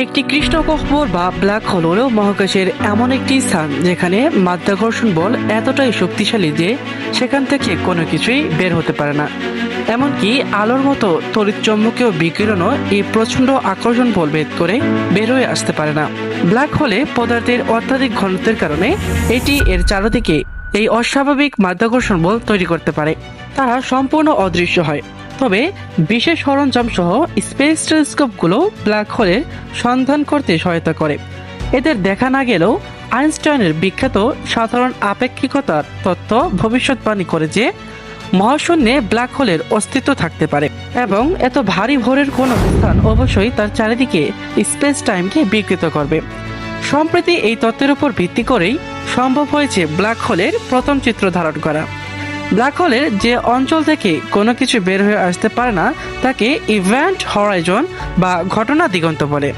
একটি কৃষ্ণগহ্বর বা black hole হল মহাকাশের এমন একটি স্থান যেখানে মাধ্যাকর্ষণ বল এতটাই শক্তিশালী যে সেখান থেকে কোনো কিছুই বের হতে পারে না। এমনকি আলোর মতো তড়িৎচুম্বকীয় বিকিরণও এই প্রচণ্ড আকর্ষণ বল ভেদ করে বের হয়ে আসতে পারে না। ব্ল্যাক হোলে পদার্থের অত্যাধিক ঘনত্বের কারণে এটি এর চারদিকে এই অস্বাভাবিক মাধ্যাকর্ষণ বল তৈরি করতে পারে। তারা সম্পূর্ণ অদৃশ্য হয়, তবে বিশেষ সরঞ্জাম সহ স্পেস টেলিস্কোপগুলো ব্ল্যাক হোলের সন্ধান করতে সহায়তা করে। এদের দেখা না গেলেও আইনস্টাইনের বিখ্যাত সাধারণ আপেক্ষিকতার তত্ত্ব ভবিষ্যৎবাণী করে যে মহাশূন্যে ব্ল্যাক হোলের অস্তিত্ব থাকতে পারে এবং এত ভারী ভরের কোনো স্থান অবশ্যই তার চারিদিকে স্পেস টাইমকে বিকৃত করবে। সম্প্রতি এই তত্ত্বের উপর ভিত্তি করেই সম্ভব হয়েছে ব্ল্যাক হোলের প্রথম চিত্র ধারণ করা। ব্ল্যাক হোলের যে অঞ্চল থেকে কোনো কিছু বের হয়ে আসতে পারে না তাকে ইভেন্ট হরাইজন বা ঘটনা দিগন্ত বলে।